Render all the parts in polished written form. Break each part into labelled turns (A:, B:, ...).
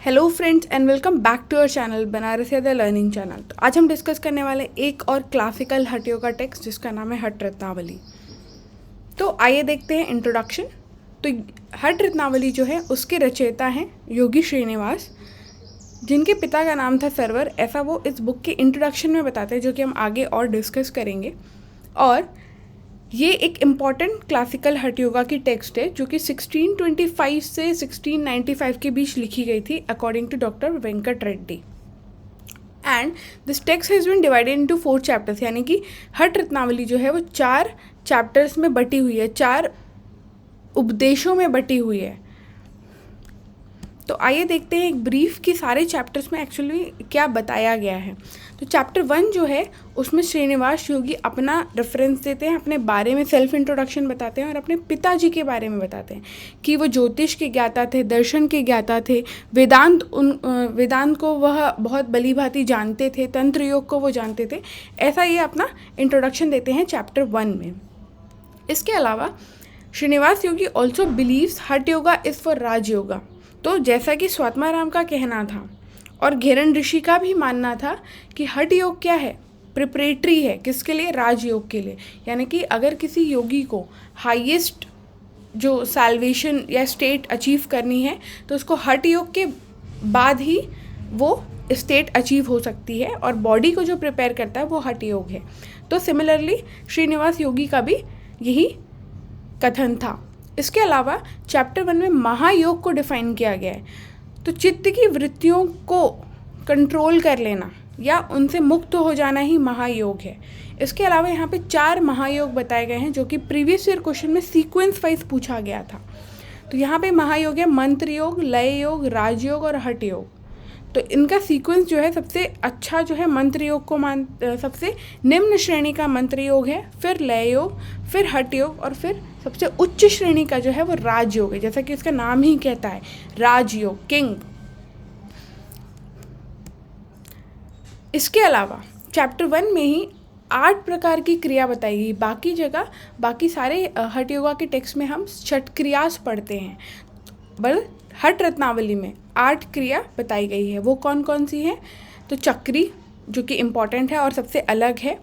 A: Hello friends and welcome back to our channel Banaras the learning channel. तो आज हम discuss करने वाले एक और क्लासिकल हठ योगा टेक्स्ट जिसका नाम है हठ रत्नावली। तो आइए देखते हैं इंट्रोडक्शन। तो हठ रत्नावली जो है उसके रचयिता हैं योगी श्रीनिवास, जिनके पिता का नाम था सरवर। ऐसा वो इस बुक के इंट्रोडक्शन में बताते हैं, जो कि हम आगे और डिस्कस करेंगे। और ये एक इम्पॉर्टेंट क्लासिकल हठ योगा की टेक्स्ट है जो कि 1625 से 1695 के बीच लिखी गई थी according to doctor Venkat Reddy. And this text has been divided into 4 chapters, यानी कि हठ रत्नावली जो है वो 4 चैप्टर्स में बटी हुई है, 4 उपदेशों में बटी हुई है। तो आइए देखते हैं एक ब्रीफ कि सारे चैप्टर्स में एक्चुअली क्या बताया गया है। तो चैप्टर 1 जो है उसमें श्रीनिवास योगी अपना रेफरेंस देते हैं, अपने बारे में सेल्फ इंट्रोडक्शन बताते हैं और अपने पिताजी के बारे में बताते हैं कि वो ज्योतिष के ज्ञाता थे, दर्शन के ज्ञाता थे, वेदांत को वह बहुत भली भांति जानते थे, तंत्र योग को वो जानते थे। ऐसा ये अपना इंट्रोडक्शन देते हैं चैप्टर 1 में। इसके अलावा श्रीनिवास योगी ऑल्सो बिलीव्स हठ योगा इज़ फॉर राज योगा। तो जैसा कि स्वात्माराम का कहना था और घेरन ऋषि का भी मानना था कि हठ योग क्या है, प्रिपरेटरी है, किसके लिए, राजयोग के लिए। यानी कि अगर किसी योगी को हाईएस्ट जो सैल्वेशन या स्टेट अचीव करनी है तो उसको हठ योग के बाद ही वो स्टेट अचीव हो सकती है, और बॉडी को जो प्रिपेयर करता है वो हठ योग है। तो सिमिलरली श्रीनिवास योगी का भी यही कथन था। इसके अलावा चैप्टर 1 में महायोग को डिफाइन किया गया है। तो चित्त की वृत्तियों को कंट्रोल कर लेना या उनसे मुक्त हो जाना ही महायोग है। इसके अलावा यहाँ पे 4 महायोग बताए गए हैं जो कि प्रीवियस ईयर क्वेश्चन में सीक्वेंस वाइज पूछा गया था। तो यहाँ पे महायोग है मंत्र योग, लय योग, राजयोग और हठ योग। तो इनका सीक्वेंस जो है सबसे अच्छा जो है मंत्र योग को सबसे निम्न श्रेणी का मंत्र योग है, फिर लय योग, फिर हठ योग और फिर सबसे उच्च श्रेणी का जो है वो राजयोग है, जैसा कि इसका नाम ही कहता है, राजयोग, किंग। इसके अलावा चैप्टर 1 में ही 8 प्रकार की क्रिया बताई गई। बाकी जगह बाकी सारे हठ योगा के टेक्स्ट में हम छठ क्रियास पढ़ते हैं, बल हठ रत्नावली में 8 क्रिया बताई गई है। वो कौन कौन सी हैं? तो चक्री जो कि इम्पॉर्टेंट है और सबसे अलग है,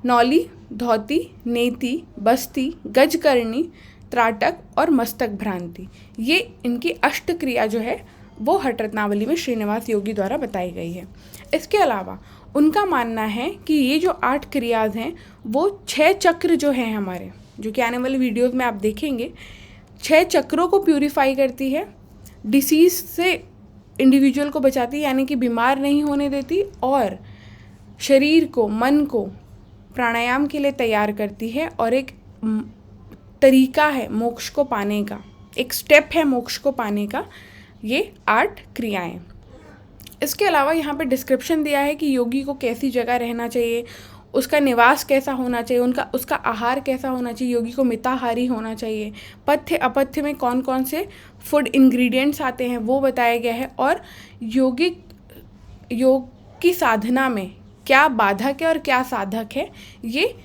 A: नौली, धौती, नेति, बस्ती, गजकर्णी, त्राटक और मस्तक भ्रांति। ये इनकी अष्ट क्रिया जो है वो हठ रत्नावली में श्रीनिवास योगी द्वारा बताई गई है। इसके अलावा उनका मानना है कि ये जो 8 क्रियाज हैं वो 6 चक्र जो हैं हमारे, जो कि आने वाले वीडियोज़ में आप देखेंगे, 6 चक्रों को प्यूरिफाई करती है, डिसीज़ से इंडिविजुअल को बचाती है, यानी कि बीमार नहीं होने देती, और शरीर को, मन को प्राणायाम के लिए तैयार करती है, और एक तरीका है मोक्ष को पाने का, एक स्टेप है मोक्ष को पाने का, ये 8 क्रियाएं। इसके अलावा यहाँ पे डिस्क्रिप्शन दिया है कि योगी को कैसी जगह रहना चाहिए, उसका निवास कैसा होना चाहिए, उसका आहार कैसा होना चाहिए, योगी को मिताहारी होना चाहिए, पथ्य अपथ्य में कौन कौन से फूड इंग्रेडिएंट्स आते हैं वो बताया गया है, और योग की साधना में क्या बाधक है और क्या साधक है, ये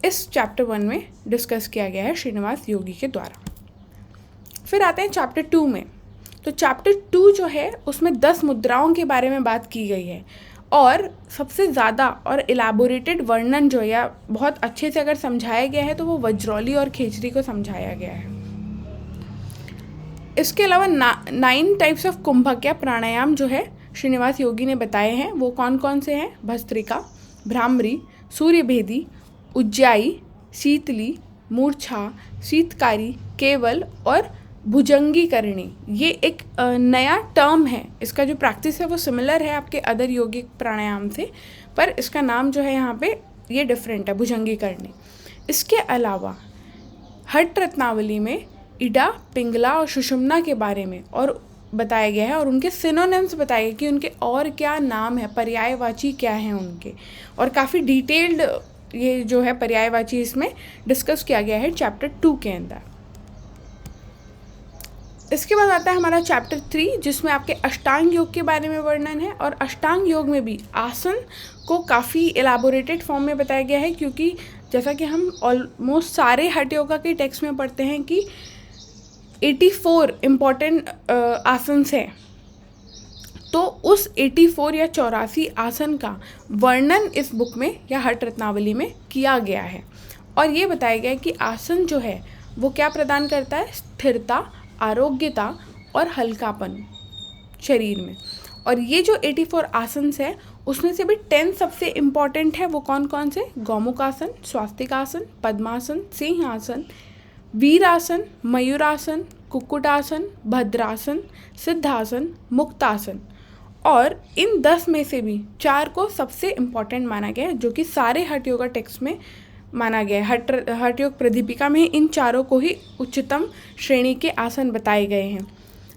A: इस चैप्टर 1 में डिस्कस किया गया है श्रीनिवास योगी के द्वारा। फिर आते हैं चैप्टर 2 में। तो चैप्टर 2 जो है उसमें 10 मुद्राओं के बारे में बात की गई है, और सबसे ज़्यादा और इलाबोरेटेड वर्णन जो या बहुत अच्छे से अगर समझाया गया है तो वो वज्रौली और खेचरी को समझाया गया है। इसके अलावा 9 टाइप्स ऑफ कुंभक या प्राणायाम जो है श्रीनिवास योगी ने बताए हैं। वो कौन कौन से हैं? भस्त्रिका, भ्रामरी, सूर्यभेदी, उज्जाई, शीतली, मूर्छा, शीतकारी, केवल और भुजंगीकरणी। ये एक नया टर्म है, इसका जो प्रैक्टिस है वो सिमिलर है आपके अदर योगिक प्राणायाम से, पर इसका नाम जो है यहाँ पे ये डिफरेंट है, भुजंगीकरणी। इसके अलावा हठ रत्नावली में इडा, पिंगला और सुषुम्ना के बारे में और बताया गया है, और उनके सिनोनिम्स बताए गए कि उनके और क्या नाम है, पर्यायवाची क्या हैं उनके, और काफ़ी डिटेल्ड ये जो है पर्यायवाची इसमें डिस्कस किया गया है चैप्टर 2 के अंदर। इसके बाद आता है हमारा चैप्टर 3 जिसमें आपके अष्टांग योग के बारे में वर्णन है, और अष्टांग योग में भी आसन को काफ़ी एलाबोरेटेड फॉर्म में बताया गया है, क्योंकि जैसा कि हम ऑलमोस्ट सारे हठ योगा के टेक्स्ट में पढ़ते हैं कि 84 इम्पॉर्टेंट आसन्स हैं, तो उस 84 या 84 आसन का वर्णन इस बुक में या हठ रत्नावली में किया गया है। और ये बताया गया है कि आसन जो है वो क्या प्रदान करता है, स्थिरता, आरोग्यता और हल्कापन शरीर में। और ये जो 84 आसन है उसमें से भी 10 सबसे इम्पॉर्टेंट है। वो कौन कौन से, गौमुखासन, स्वास्तिकासन, पद्मासन, सिंहासन, वीरासन, मयूरासन, कुक्कुटासन, भद्रासन, सिद्धासन, मुक्तासन। और इन 10 में से भी 4 को सबसे इम्पॉर्टेंट माना गया है, जो कि सारे हठ योगा टेक्स्ट में माना गया है। हठ योग प्रदीपिका में इन चारों को ही उच्चतम श्रेणी के आसन बताए गए हैं,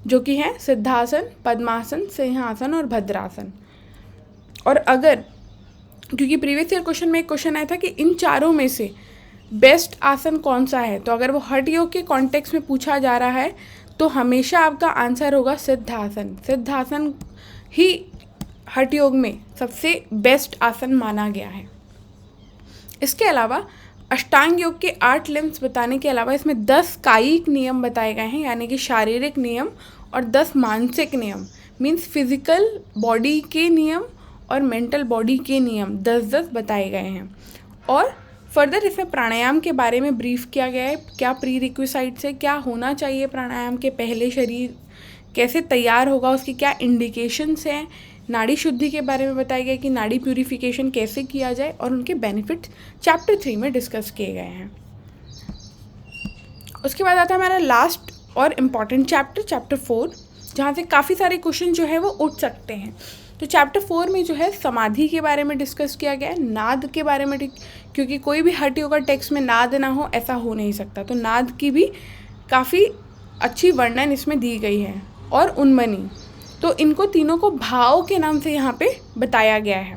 A: जो कि हैं सिद्धासन, पद्मासन, सिंहासन और भद्रासन। और अगर, क्योंकि प्रीवियस ईयर क्वेश्चन में एक क्वेश्चन आया था कि इन चारों में से बेस्ट आसन कौन सा है, तो अगर वो हठ योग के कॉन्टेक्स्ट में पूछा जा रहा है तो हमेशा आपका आंसर होगा सिद्धासन। सिद्धासन ही हठ योग में सबसे बेस्ट आसन माना गया है। इसके अलावा अष्टांग योग के 8 लिम्स बताने के अलावा इसमें 10 कायिक नियम बताए गए हैं, यानी कि शारीरिक नियम, और 10 मानसिक नियम, मीन्स फिजिकल बॉडी के नियम और मेंटल बॉडी के नियम 10-10 बताए गए हैं। और फर्दर इसमें प्राणायाम के बारे में ब्रीफ किया गया है, क्या प्री रिक्विसाइट्स है, क्या होना चाहिए प्राणायाम के पहले, शरीर कैसे तैयार होगा, उसकी क्या इंडिकेशंस हैं, नाड़ी शुद्धि के बारे में बताया गया कि नाड़ी प्यूरिफिकेशन कैसे किया जाए, और उनके बेनिफिट्स चैप्टर 3 में डिस्कस किए गए हैं। उसके बाद आता है हमारा लास्ट और इम्पॉर्टेंट चैप्टर 4, जहाँ से काफ़ी सारे क्वेश्चन जो है वो उठ सकते हैं। तो चैप्टर 4 में जो है समाधि के बारे में डिस्कस किया गया है, नाद के बारे में, क्योंकि कोई भी हठ योगा टेक्स्ट में नाद ना हो ऐसा हो नहीं सकता, तो नाद की भी काफ़ी अच्छी वर्णन इसमें दी गई है। और उन्मनी, तो इनको तीनों को भाव के नाम से यहाँ पे बताया गया है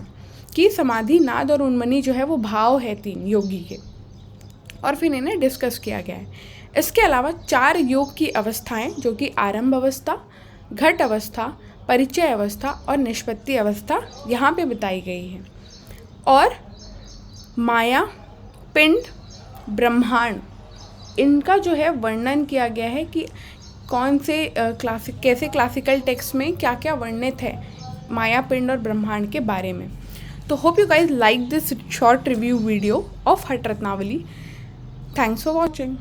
A: कि समाधि, नाद और उन्मनी जो है वो भाव है 3 योगी के, और फिर इन्हें डिस्कस किया गया है। इसके अलावा 4 योग की अवस्थाएं, जो कि आरंभ अवस्था, घट अवस्था, परिचय अवस्था और निष्पत्ति अवस्था यहाँ पे बताई गई है। और माया, पिंड, ब्रह्मांड, इनका जो है वर्णन किया गया है कि कौन से कैसे क्लासिकल टेक्स्ट में क्या क्या वर्णित है माया, पिंड और ब्रह्मांड के बारे में। तो hope you guys like this short review video of हठ रत्नावली। Thanks for watching.